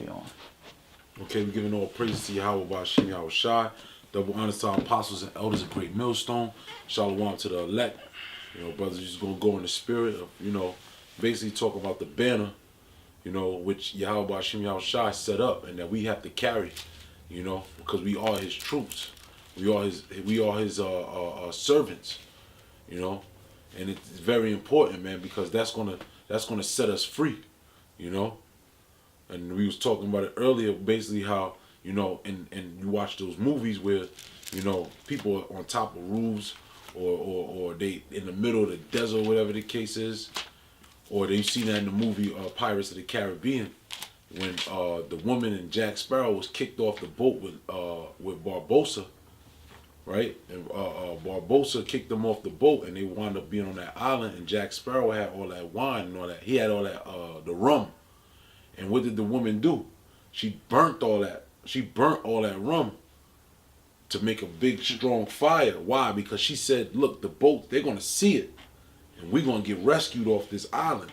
Pt1. Okay, we're giving all praise to Yahweh Bashim Yahweh Shai. Double honors to our apostles and elders of Great Millstone. Shalom to the elect. Brothers, just going to go in the spirit of, basically talk about the banner, which Yahweh Bashim Yahweh Shai set up and that we have to carry, because we are his troops. We are his servants, and it's very important, man, because that's gonna set us free, And we was talking about it earlier, basically how, and you watch those movies where, people are on top of roofs or they in the middle of the desert, whatever the case is, or they seen that in the movie Pirates of the Caribbean when the woman and Jack Sparrow was kicked off the boat with Barbossa, right? And Barbossa kicked them off the boat, and they wound up being on that island. And Jack Sparrow had all that wine and all that. He had all that the rum. And what did the woman do? She burnt all that. She burnt all that rum to make a big, strong fire. Why? Because she said, "Look, the boat, they're gonna see it, and we're gonna get rescued off this island."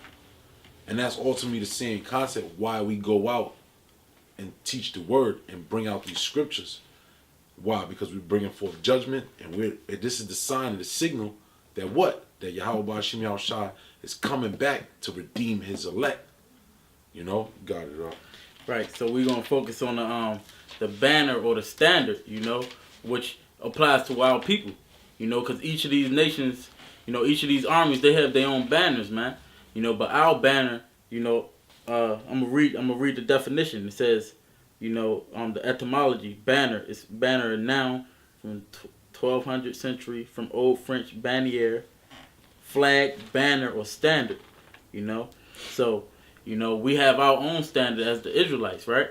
And that's ultimately the same concept. Why we go out and teach the word and bring out these scriptures. Why? Because we're bringing forth judgment, and this is the sign and the signal that what? That Yahweh Bashim Yahweh Shai is coming back to redeem his elect. Got it all. Right. So we're gonna focus on the banner or the standard, which applies to our people, because each of these nations, each of these armies, they have their own banners, man. But our banner, I'm gonna read the definition. It says, the etymology, banner is banner, a noun from 1200th century, from Old French bannière, flag, banner, or standard. So we have our own standard as the Israelites, right?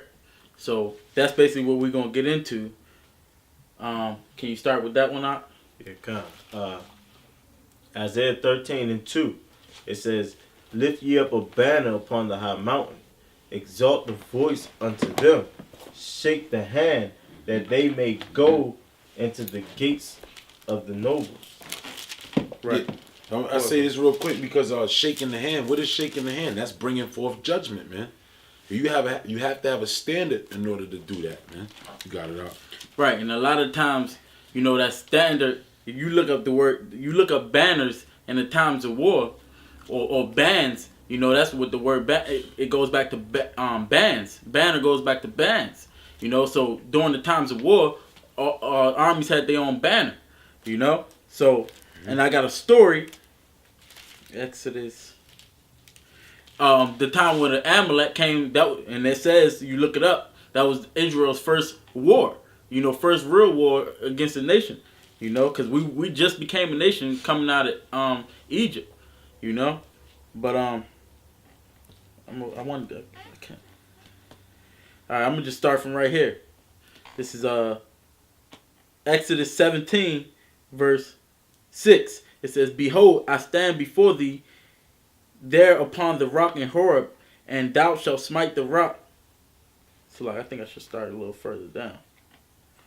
So that's basically what we're gonna get into. Can you start with that one out? Yeah, come. Isaiah 13:2, it says, "Lift ye up a banner upon the high mountain, exalt the voice unto them, shake the hand, that they may go into the gates of the nobles." Right. Yeah. I say this real quick because shaking the hand. What is shaking the hand? That's bringing forth judgment, man. You have to have a standard in order to do that, man. You got it out. Right, and a lot of times, that standard. If you look up banners in the times of war, or bands. That's what the word it goes back to bands. Banner goes back to bands. So during the times of war, armies had their own banner. So, and I got a story. Exodus. The time when the Amalek came, and it says, you look it up, that was Israel's first war. First real war against a nation. Because we just became a nation coming out of Egypt. But I wanted to. I can't. All right, I'm gonna just start from right here. This is Exodus 17, verse 6. It says, "Behold, I stand before thee there upon the rock in Horeb, and thou shalt smite the rock." So I think I should start a little further down.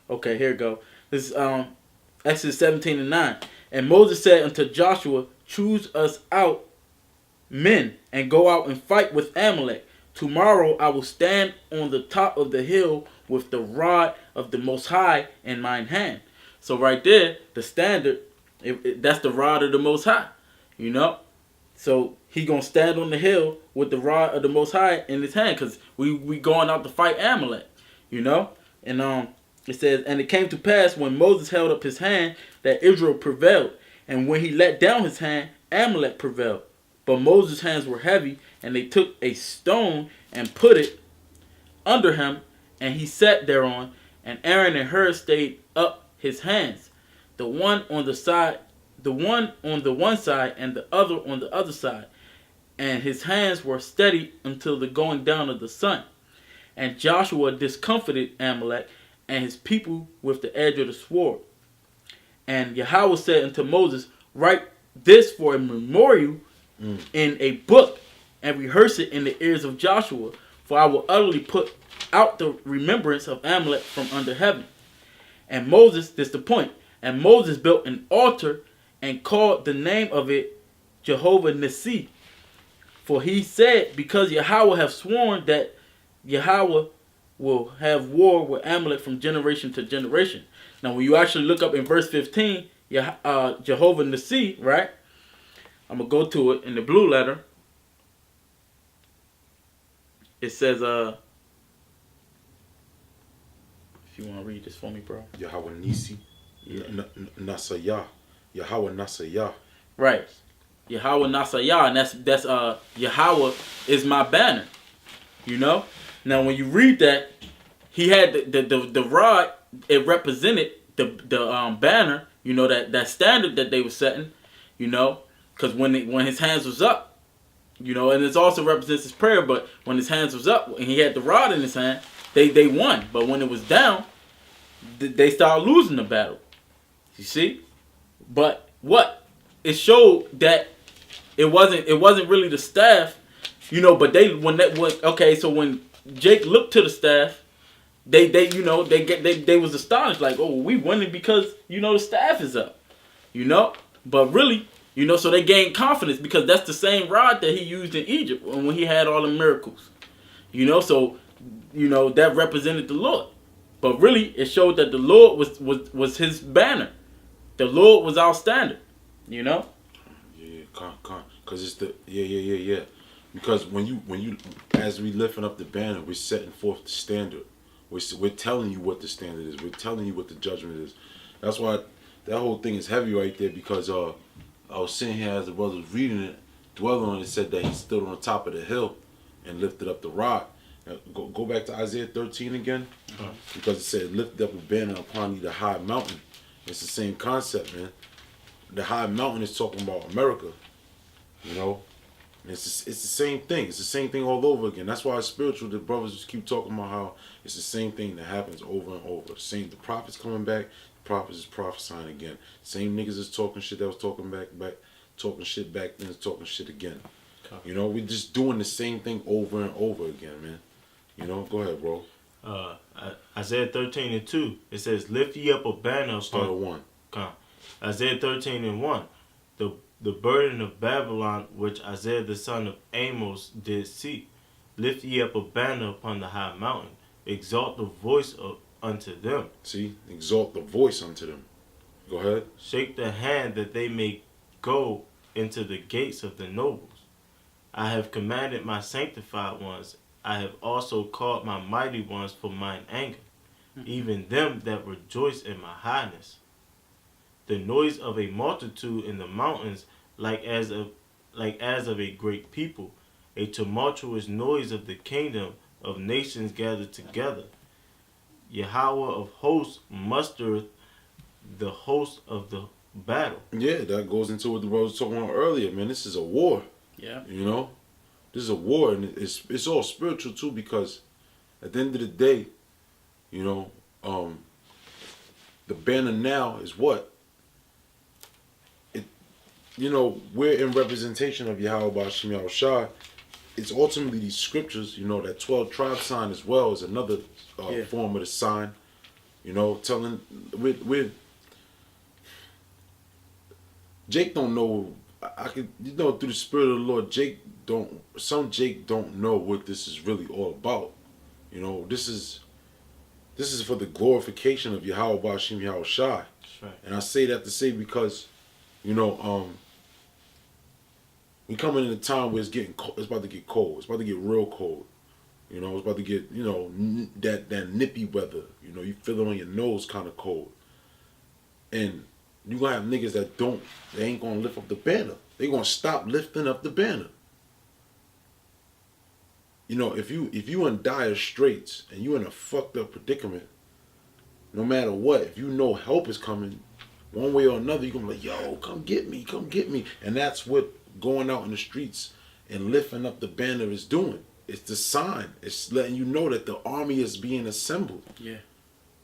Okay, here we go. This is Exodus 17:9. "And Moses said unto Joshua, Choose us out men, and go out and fight with Amalek. Tomorrow I will stand on the top of the hill with the rod of the Most High in mine hand." So right there, the standard, that's the rod of the Most High. So he gonna stand on the hill with the rod of the Most High in his hand, because we going out to fight Amalek. And it says, "And it came to pass when Moses held up his hand that Israel prevailed. And when he let down his hand, Amalek prevailed. But Moses' hands were heavy, and they took a stone and put it under him, and he sat thereon. And Aaron and Hur stayed up his hands, the one on the one side, and the other on the other side. And his hands were steady until the going down of the sun. And Joshua discomfited Amalek and his people with the edge of the sword. And Yahweh said unto Moses, Write this for a memorial in a book, and rehearse it in the ears of Joshua, for I will utterly put out the remembrance of Amalek from under heaven." And Moses, this is the point, and Moses built an altar and called the name of it Jehovah Nissi. For he said, because Yahweh have sworn that Yahweh will have war with Amalek from generation to generation. Now, when you actually look up in verse 15, Jehovah Nissi, right? I'm going to go to it in the blue letter. It says, if you want to read this for me, bro. Yahweh Nisi. Yeah. Nasayah. Yahweh Nasayah. Right. Yahweh Nasayah, and that's Yahweh is my banner. You know? Now when you read that, he had the rod, it represented the banner, you know, that standard that they were setting, you know, because when his hands was up, you know, and it also represents his prayer, but when his hands was up and he had the rod in his hand, they won. But when it was down, they started losing the battle. You see? But what? It showed that it wasn't really the staff, you know, but when Jake looked to the staff, they was astonished, like, oh, we winning because, you know, the staff is up. You know? But really, you know, so they gained confidence because that's the same rod that he used in Egypt when he had all the miracles. You know, so, you know, that represented the Lord. But really, it showed that the Lord was his banner. The Lord was our standard. You know? Yeah, because it's the yeah. Because when you as we lifting up the banner, we're setting forth the standard. We're telling you what the standard is. We're telling you what the judgment is. That's why that whole thing is heavy right there. Because I was sitting here as the brother was reading it, dwelling on it, said that he stood on the top of the hill and lifted up the rod. Now, go back to Isaiah 13 again, because it said, "Lift up a banner upon you, the high mountain." It's the same concept, man. The high mountain is talking about America, you know. And it's the same thing. It's the same thing all over again. That's why it's spiritual. The brothers just keep talking about how it's the same thing that happens over and over. The prophets coming back, the prophets is prophesying again. Same niggas is talking shit that was talking back, talking shit back then, is talking shit again. You know, we're just doing the same thing over and over again, man. You know, go ahead, bro. Isaiah 13:2, it says, "Lift ye up a banner Start upon." at 1. Isaiah 13:1, the burden of Babylon, which Isaiah the son of Amos did see. Lift ye up a banner upon the high mountain. Exalt the voice unto them. See, exalt the voice unto them. Go ahead. Shake the hand that they may go into the gates of the nobles. I have commanded my sanctified ones. I have also called my mighty ones for mine anger, even them that rejoice in my highness. The noise of a multitude in the mountains, like as of a great people, a tumultuous noise of the kingdom of nations gathered together. Yahweh of hosts mustereth the host of the battle. Yeah, that goes into what the brother was talking about earlier, man. This is a war. Yeah. You know? This is a war, and it's all spiritual too, because at the end of the day, you know, the banner now is what? You know, we're in representation of Yahweh Ba'Shem Yahushua. It's ultimately these scriptures, you know, that 12 tribe sign as well is another form of the sign. You know, telling with Jake don't know. I could, you know, through the spirit of the Lord, Jake don't know what this is really all about. You know, this is for the glorification of Yahweh Ba'Shem Yahushua. That's right. And I say that to say because, you know, we coming in a time where it's about to get cold. It's about to get real cold. You know, it's about to get, you know, that nippy weather. You know, you feel it on your nose kind of cold. And you gonna have niggas they ain't gonna lift up the banner. They gonna stop lifting up the banner. You know, if you in dire straits and you in a fucked up predicament, no matter what, if you know help is coming, one way or another, you're gonna be like, yo, come get me. And that's what going out in the streets and lifting up the banner is doing. It's the sign. It's letting you know that the army is being assembled. Yeah.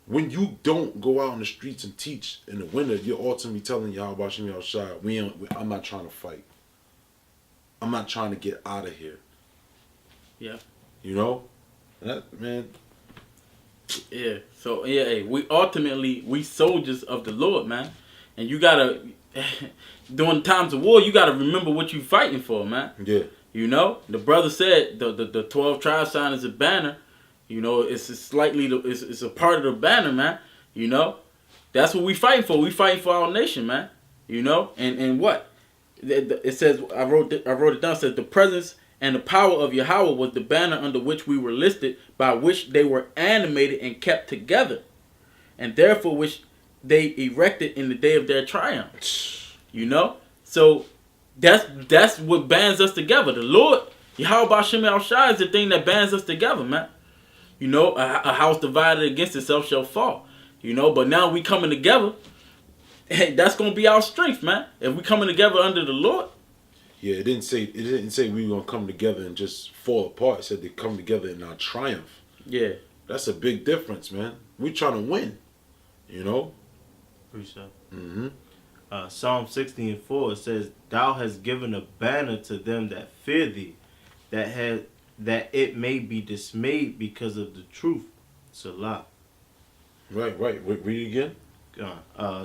When you don't go out in the streets and teach in the winter, you're ultimately telling Yahweh Ba'Shem Yahushua, I'm not trying to fight. I'm not trying to get out of here. Yeah. You know? That, man. Yeah. So, yeah, we soldiers of the Lord, man. And you gotta, during times of war, you gotta remember what you fighting for, man. Yeah. You know? The brother said the 12 tribe sign is a banner. You know, it's it's a part of the banner, man. You know, that's what we fighting for. We fighting for our nation, man. You know, and what it says. I wrote it down. It says the presence and the power of Yahweh was the banner under which we were listed, by which they were animated and kept together, and therefore which they erected in the day of their triumph. You know, so that's what bands us together. The Lord, Yahweh B'Shem El Shai, is the thing that bands us together, man. You know, a house divided against itself shall fall. You know, but now we coming together. Hey, that's gonna be our strength, man. If we coming together under the Lord. Yeah, it didn't say we were gonna come together and just fall apart. It said they come together in our triumph. Yeah. That's a big difference, man. We're trying to win. You know? Appreciate. Mm-hmm. Psalm 60:4, it says, "Thou hast given a banner to them that fear thee, that it may be dismayed because of the truth." Salah. Right. Read it again.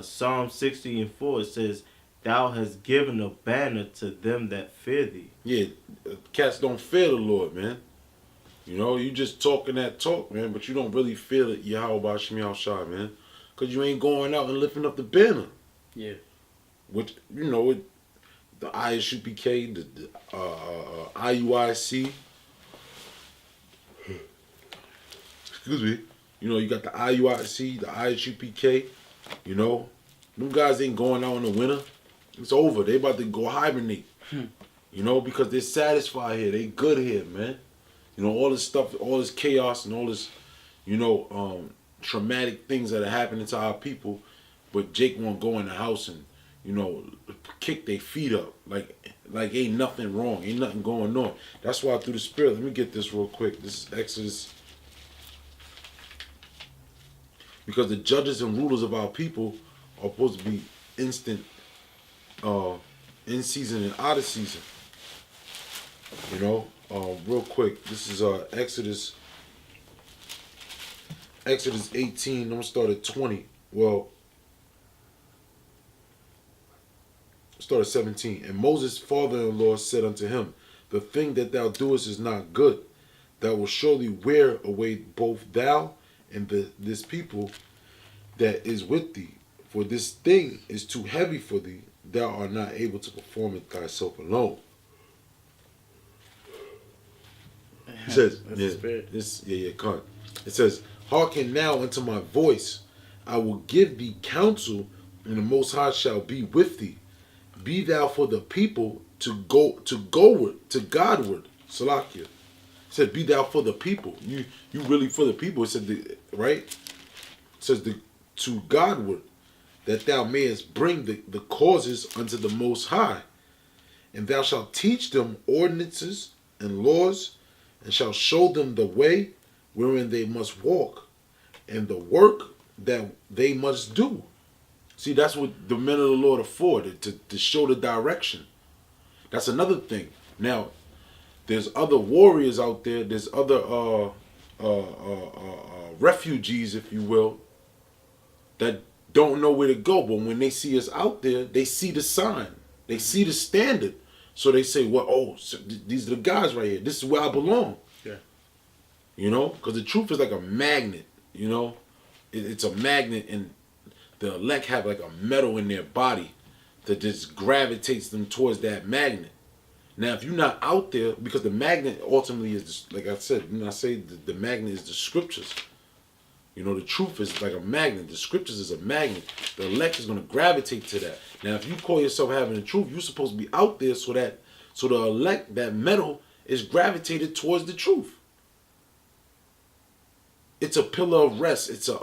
Psalm 60:4, it says, "Thou hast given a banner to them that fear thee." Yeah, cats don't fear the Lord, man. You know, you just talking that talk, man, but you don't really feel it, Yahweh B'Shem El Shai, man. Because you ain't going out and lifting up the banner. Yeah. Which, you know, the ISUPK, the IUIC. Excuse me. You know, you got the IUIC, the ISUPK. You know, them guys ain't going out in the winter. It's over. They about to go hibernate. You know, because they're satisfied here. They good here, man. You know, all this stuff, all this chaos and all this, you know, traumatic things that are happening to our people. But Jake won't go in the house and, you know, kick their feet up. Like ain't nothing wrong. Ain't nothing going on. That's why through the Spirit, let me get this real quick. This is Exodus. Because the judges and rulers of our people are supposed to be instant, in season and out of season. You know, real quick, this is Exodus 18. I'm gonna start at 20. Well, start at 17. And Moses' father-in-law said unto him, "The thing that thou doest is not good. Thou wilt surely wear away both thou and this people that is with thee. For this thing is too heavy for thee. Thou art not able to perform it thyself alone." He says, come. It says, "Hearken now unto my voice. I will give thee counsel, and the Most High shall be with thee. Be thou for the people to Godward." Salakia. It said, "Be thou for the people." You really for the people. It said, right? It says, to Godward, that thou mayest bring the causes unto the Most High. And thou shalt teach them ordinances and laws, and shalt show them the way wherein they must walk, and the work that they must do. See, that's what the men of the Lord are for, to show the direction. That's another thing. Now, there's other warriors out there. There's other refugees, if you will, that don't know where to go. But when they see us out there, they see the sign. They see the standard. So they say, well, oh, so these are the guys right here. This is where I belong. Yeah. You know? Because the truth is like a magnet, you know? It's a magnet, and the elect have like a metal in their body that just gravitates them towards that magnet. Now, if you're not out there, because the magnet ultimately is, like I said, I say the magnet is the scriptures. You know, the truth is like a magnet. The scriptures is a magnet. The elect is going to gravitate to that. Now, if you call yourself having the truth, you're supposed to be out there so the elect, that metal, is gravitated towards the truth. It's a pillar of rest. It's a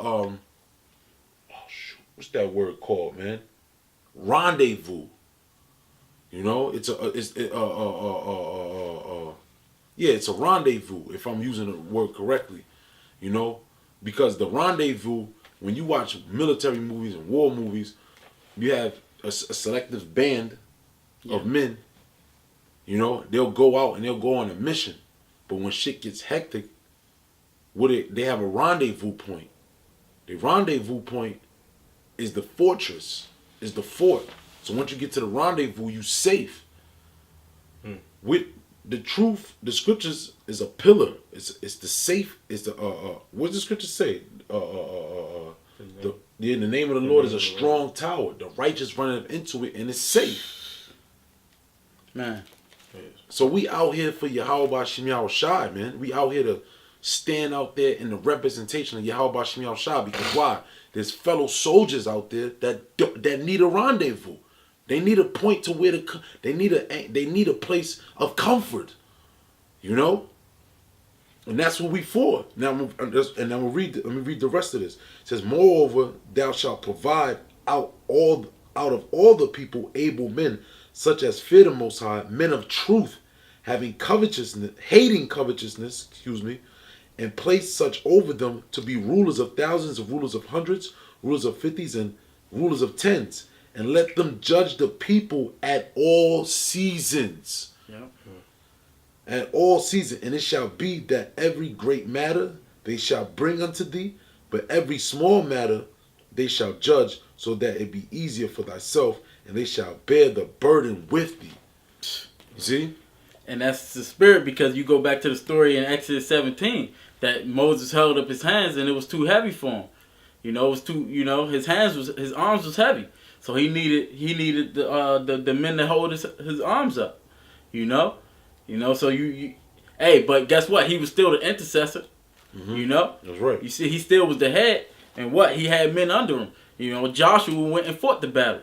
what's that word called, man? Rendezvous. You know, it's a rendezvous, if I'm using the word correctly. You know, because the rendezvous, when you watch military movies and war movies, you have a selective band of men. You know, they'll go out and they'll go on a mission. But when shit gets hectic, they have a rendezvous point. The rendezvous point is the fortress, is the fort. So once you get to the rendezvous, you safe. With the truth, the scriptures is a pillar. It's the safe. It's the what does the scripture say? The name of the Lord is a strong tower. The righteous running into it and it's safe. Man. So we out here for Yahweh Bashim Yahushai, man. We out here to stand out there in the representation of Yahweh Bashim Yahushai, because why? There's fellow soldiers out there that need a rendezvous. They need a point to where they need a place of comfort, you know. And that's what we for. Now, let me read the rest of this. It says, moreover, thou shalt provide out of all the people able men, such as fear the Most High, men of truth, hating covetousness, and place such over them to be rulers of thousands, of rulers of hundreds, rulers of fifties, and rulers of tens. And let them judge the people at all seasons. Yeah. At all seasons. And it shall be that every great matter they shall bring unto thee, but every small matter they shall judge, so that it be easier for thyself, and they shall bear the burden with thee. You see? And that's the spirit, because you go back to the story in Exodus 17 that Moses held up his hands and it was too heavy for him. You know, it was too. You know, his arms was heavy. So he needed the men to hold his arms up, you know. So you hey, but guess what? He was still the intercessor, you know. That's right. You see, he still was the head, and what? He had men under him. You know, Joshua went and fought the battle,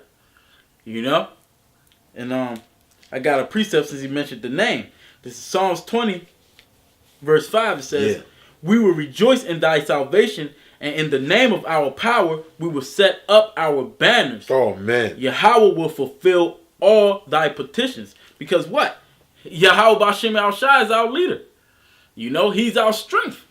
you know. And I got a precept since he mentioned the name. This is Psalms 20, verse 5. It says, "We will rejoice in thy salvation, and in the name of our power, we will set up our banners." Oh, man. Yahweh will fulfill all thy petitions. Because what? Yahweh Bashim Al-Shai is our leader. You know, he's our strength.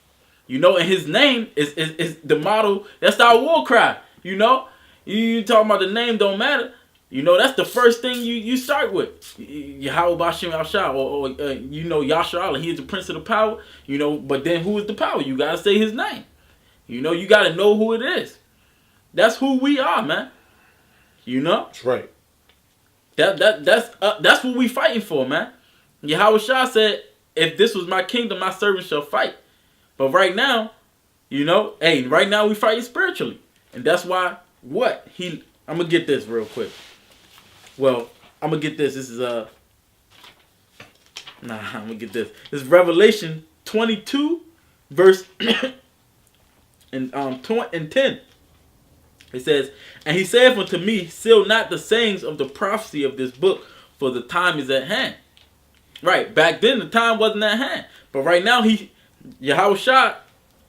You know, and his name is the model. That's our war cry. You know, you talking about the name don't matter. You know, that's the first thing you start with. Yahweh Bashim Al-Shai, or you know, Yasha Allah. He is the prince of the power. You know, but then who is the power? You got to say his name. You know, you got to know who it is. That's who we are, man. You know? That's right. That's what we fighting for, man. Yahweh Shah said, if this was my kingdom, my servants shall fight. But right now, you know, hey, right now we fighting spiritually. And that's why, what? I'm going to get this real quick. Well, I'm going to get this. This is, I'm going to get this. This is Revelation 22, verse... in 10, it says, "And he saith unto me, seal not the sayings of the prophecy of this book, for the time is at hand." Right, back then the time wasn't at hand, but right now Yahweh Shah,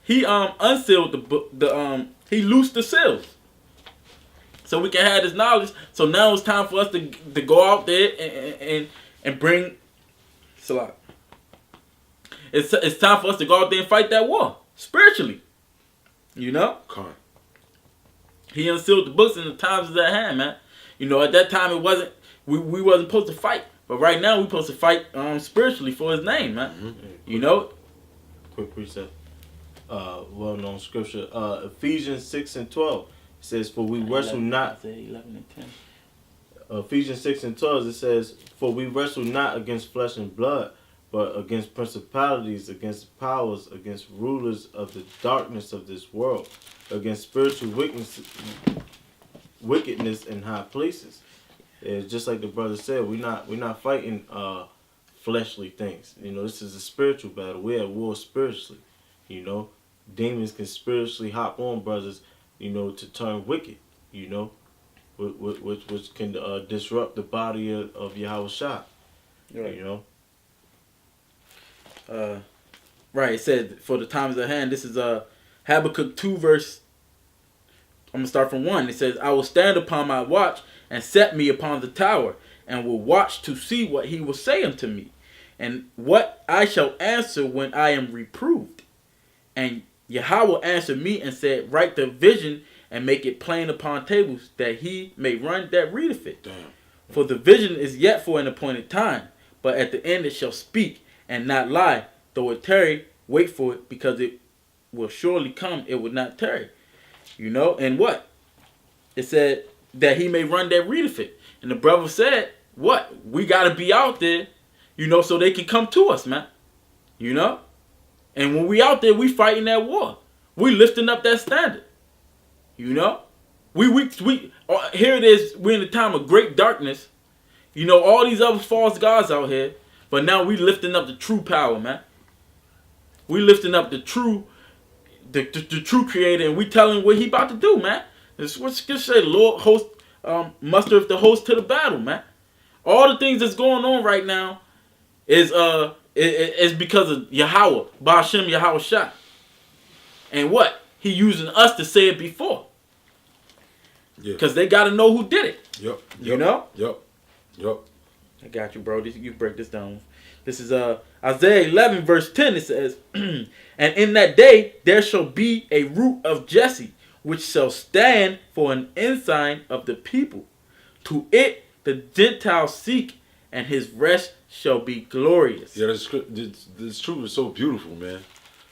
he unsealed the book, he loosed the seals, so we can have this knowledge. So now it's time for us to go out there and bring Salah. It's time for us to go out there and fight that war spiritually. You know? He unsealed the books and the times is at hand, man. You know, at that time it wasn't, we wasn't supposed to fight. But right now we're supposed to fight spiritually for his name, man. Mm-hmm. You know? Quick precept. Well-known scripture. Ephesians 6 and 12. It says, "For we wrestle not..." 11 and 10. Ephesians 6 and 12, it says, "For we wrestle not against flesh and blood, but against principalities, against powers, against rulers of the darkness of this world, against spiritual wickedness in high places." It's just like the brother said, we're not fighting fleshly things. You know, this is a spiritual battle. We're at war spiritually. You know, demons can spiritually hop on brothers, you know, to turn wicked. You know, which can disrupt the body of Yahweh Shah. Right. You know. Right, it said, "For the times at hand." This is Habakkuk 2 verse, I'm going to start from 1. It says, "I will stand upon my watch and set me upon the tower, and will watch to see what he will say unto me, and what I shall answer when I am reproved. And Yahweh answered me and said, Write the vision and make it plain upon tables, that he may run that readeth it. Damn. For the vision is yet for an appointed time, but at the end it shall speak and not lie. Though it tarry, wait for it, because it will surely come, it will not tarry." You know, and what? It said that he may run that readeth it. And the brother said, what? We got to be out there, You know, so they can come to us, man. You know? And when we out there, we fighting that war. We lifting up that standard. You know? Here it is, we're in a time of great darkness. You know, all these other false gods out here. But now we lifting up the true power, man. We lifting up the true creator, and we telling what he about to do, man. This what Scripture say, the Lord host mustereth the host to the battle, man. All the things that's going on right now is because of Yahweh, Ba'ashem Yahweh Shah. And what? He using us to say it before. Yeah. Because they got to know who did it. Yep. You know? Yep. I got you, bro. You break this down. This is Isaiah 11, verse 10. It says, and in that day there shall be a root of Jesse, which shall stand for an ensign of the people. To it the Gentiles seek, and his rest shall be glorious. Yeah, this truth is so beautiful, man.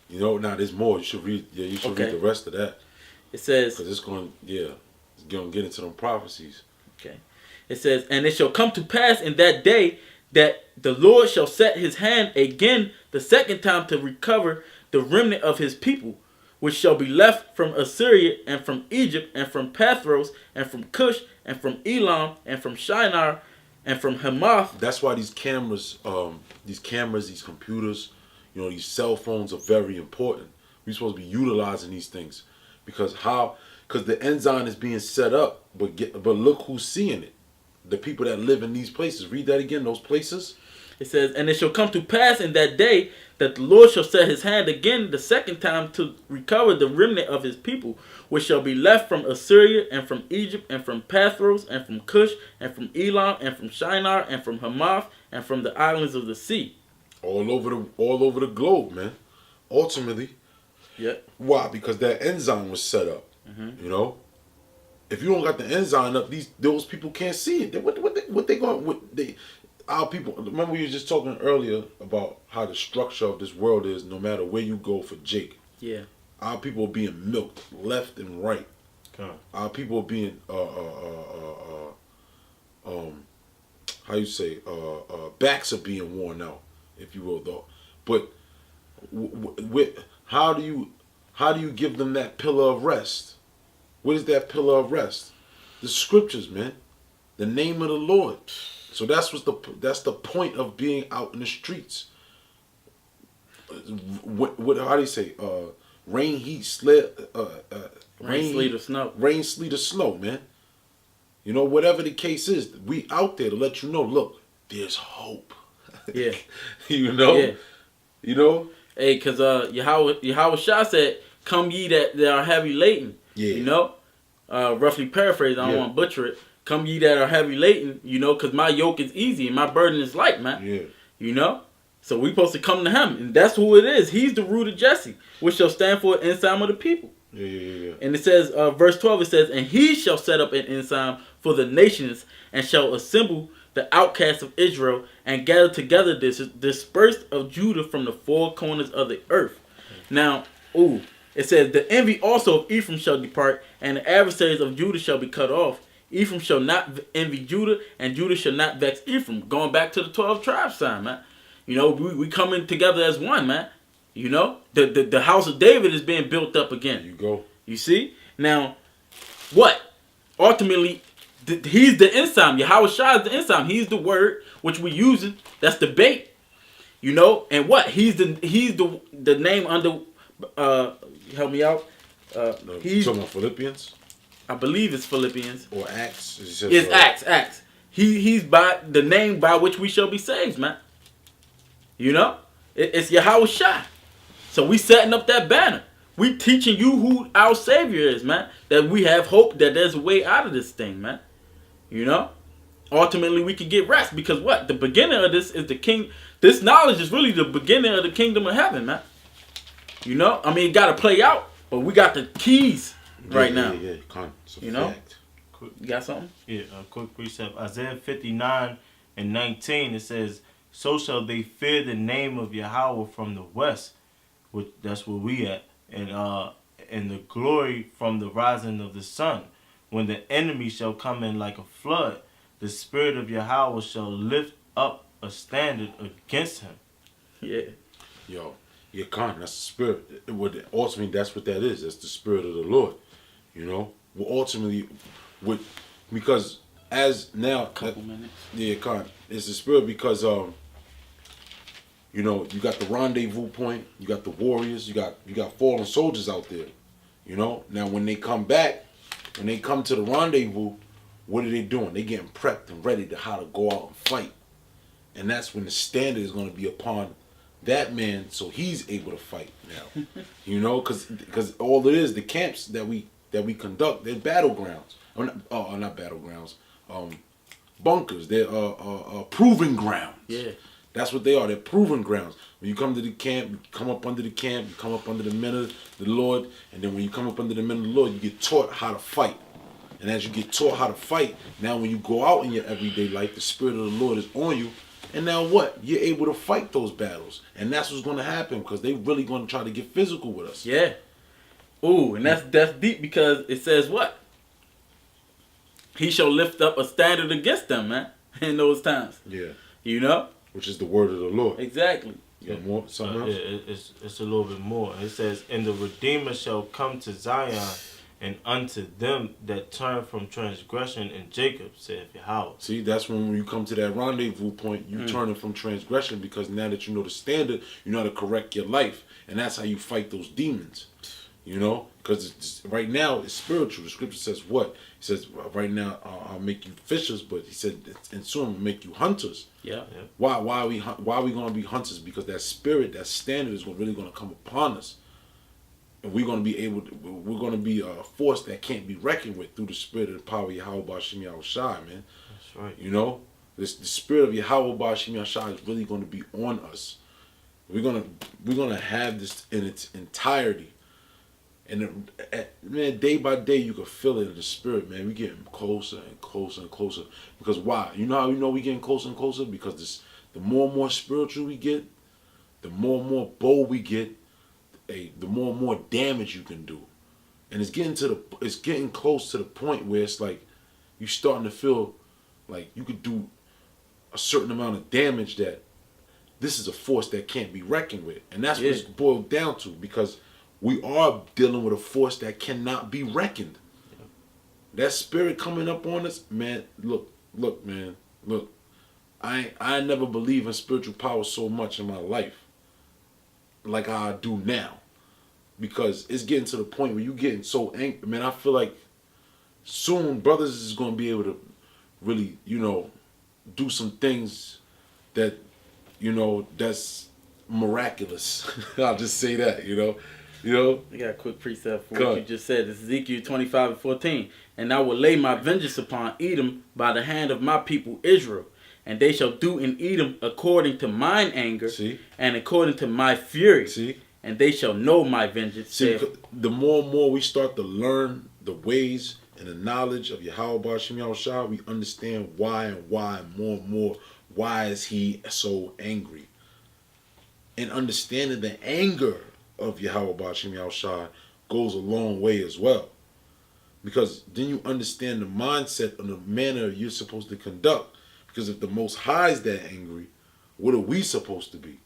You know, now there's more. You should read. Yeah, you should read the rest of that. It says, because it's going to get into them prophecies. Okay. It says, and it shall come to pass in that day that the Lord shall set his hand again the second time to recover the remnant of his people, which shall be left from Assyria and from Egypt and from Pathros and from Cush and from Elam and from Shinar and from Hamath. That's why these cameras, these computers, you know, these cell phones are very important. We're supposed to be utilizing these things because the ensign is being set up, but look who's seeing it. The people that live in these places. Read that again, those places. It says, and it shall come to pass in that day that the Lord shall set his hand again the second time to recover the remnant of his people, which shall be left from Assyria and from Egypt and from Pathros and from Cush and from Elam and from Shinar and from Hamath and from the islands of the sea. All over the globe, man. Ultimately. Yeah. Why? Because that ensign was set up. Mm-hmm. You know? If you don't got the ensign up, those people can't see it. Our people. Remember we were just talking earlier about how the structure of this world is. No matter where you go for Jake, yeah, our people are being milked left and right. Our people are being how you say backs are being worn out, if you will, though. But how do you give them that pillar of rest? What is that pillar of rest? The scriptures, man. The name of the Lord. So that's the point of being out in the streets. How do you say? Rain, heat, rain, sleet, or snow. Rain, sleet, or snow, man. You know, whatever the case is, we out there to let you know. Look, there's hope. Yeah. You know. Yeah. You know. Hey, cause Yahweh Shah said, "Come ye that are heavy laden." Yeah. You know, roughly paraphrased. I don't want to butcher it. Come ye that are heavy laden, you know, because my yoke is easy and my burden is light, man. Yeah. You know? So we supposed to come to him. And that's who it is. He's the root of Jesse, which shall stand for an ensign of the people. Yeah. And it says, verse 12, it says, and he shall set up an ensign for the nations and shall assemble the outcasts of Israel and gather together this dispersed of Judah from the four corners of the earth. Now, it says, the envy also of Ephraim shall depart and the adversaries of Judah shall be cut off. Ephraim shall not envy Judah, and Judah shall not vex Ephraim. Going back to the 12 tribes sign, man. You know, we coming together as one, man. You know, the house of David is being built up again. There you go. You see? Now, what? Ultimately, he's the ensign. Yahweh Shah is the ensign. He's the word which we using. That's the bait. You know, and what? He's the name under. Help me out. He's talking about Philippians. I believe it's Philippians. Or Acts. It's Acts. He's by the name by which we shall be saved, man. You know? It's Yahweh Shah. So we setting up that banner. We teaching you who our Savior is, man. That we have hope that there's a way out of this thing, man. You know? Ultimately, we can get rest. Because what? The beginning of this is the king. This knowledge is really the beginning of the kingdom of heaven, man. You know? I mean, it got to play out. But we got the keys right now. Yeah. You know? You got something? Yeah, a quick precept. Isaiah 59:19, it says, so shall they fear the name of Yahweh from the west, which that's where we at, and the glory from the rising of the sun. When the enemy shall come in like a flood, the spirit of Yahweh shall lift up a standard against him. Yeah. Yo, yeah, Khan, that's the spirit. Ultimately, that's what that is. That's the spirit of the Lord. You know, well, ultimately, because as now, Couple minutes. yeah, Khan, it's the spirit because you know, you got the rendezvous point, you got the warriors, you got fallen soldiers out there. You know, now when they come back, when they come to the rendezvous, what are they doing? They getting prepped and ready to how to go out and fight, and that's when the standard is going to be upon that man, so he's able to fight now. You know, because all it is, the camps that we conduct, they're battlegrounds. Not battlegrounds. Bunkers. They're proving grounds. Yeah. That's what they are. They're proving grounds. When you come to the camp, you come up under the camp, you come up under the men of the Lord, and then when you come up under the men of the Lord, you get taught how to fight. And as you get taught how to fight, now when you go out in your everyday life, the Spirit of the Lord is on you. And now what? You're able to fight those battles. And that's what's going to happen because they really going to try to get physical with us. Yeah. Ooh, and that's deep because it says what? He shall lift up a standard against them, man, in those times. Yeah. You know? Which is the word of the Lord. Exactly. You got more? Something else? Yeah, it's a little bit more. It says, "And the Redeemer shall come to Zion, and unto them that turn from transgression in Jacob, saith Yahweh." See, that's when you come to that rendezvous point, you turning from transgression because now that you know the standard, you know how to correct your life. And that's how you fight those demons. You know? Because right now, it's spiritual. The scripture says what? It says, right now, I'll make you fishers, but he said, and soon I'll make you hunters. Yeah. Why are we going to be hunters? Because that spirit, that standard is really going to come upon us. And we're going to be a force that can't be reckoned with through the spirit of the power of Yahweh Ba'Shem Yahushai, man. That's right. You know? The spirit of Yahweh Ba'Shem Yahushai is really going to be on us. We're gonna have this in its entirety. And man, day by day, you can feel it in the spirit, man. We're getting closer and closer and closer. Because why? You know how we know we're getting closer and closer? Because the more and more spiritual we get, the more and more bold we get, the more and more damage you can do. And it's getting close to the point where it's like you're starting to feel like you could do a certain amount of damage that this is a force that can't be reckoned with. And that's what it's boiled down to, because we are dealing with a force that cannot be reckoned. Yep. That spirit coming up on us, man, look, man, look. I never believed in spiritual power so much in my life like how I do now. Because it's getting to the point where you're getting so angry. Man, I feel like soon brothers is going to be able to really, do some things that, that's miraculous. I'll just say that, I got a quick precept for what you just said. This is Ezekiel 25:14. "And I will lay my vengeance upon Edom by the hand of my people Israel. And they shall do in Edom according to mine anger, and according to my fury. And they shall know my vengeance." See, the more and more we start to learn the ways and the knowledge of Yahweh Ba'Shem Yahushua, we understand why and more and more, why is he so angry? And understanding the anger of Yahweh Ba'Shem Yahushua goes a long way as well. Because then you understand the mindset and the manner you're supposed to conduct. Because if the Most High is that angry, what are we supposed to be?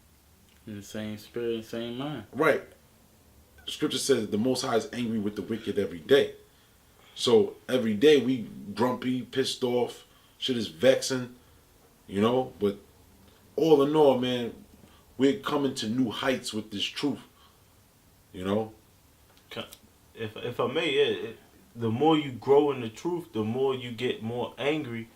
In the same spirit, same mind. Right. The scripture says that the Most High is angry with the wicked every day. So every day we grumpy, pissed off, shit is vexing, But all in all, man, we're coming to new heights with this truth, If I may, the more you grow in the truth, the more you get more angry.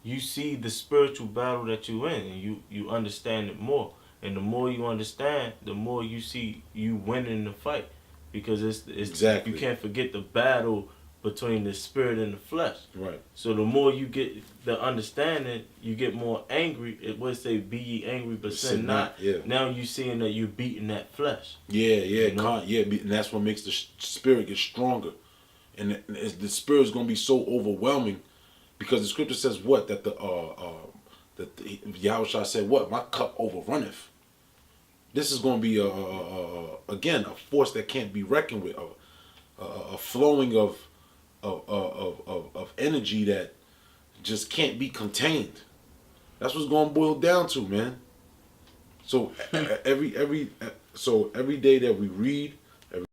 You see the spiritual battle that you're in, and you understand it more. And the more you understand, the more you see you winning the fight. Because it's exactly. You can't forget the battle between the spirit and the flesh. Right. So the more you get the understanding, you get more angry. It would say, "Be ye angry, but sin not." Yeah. Now you seeing that you're beating that flesh. And that's what makes the spirit get stronger. And the spirit is going to be so overwhelming, because the scripture says what? That Yahushua said what? "My cup overrunneth." This is going to be again a force that can't be reckoned with, a flowing of energy that just can't be contained. That's what's going to boil down to, man. So every day that we read,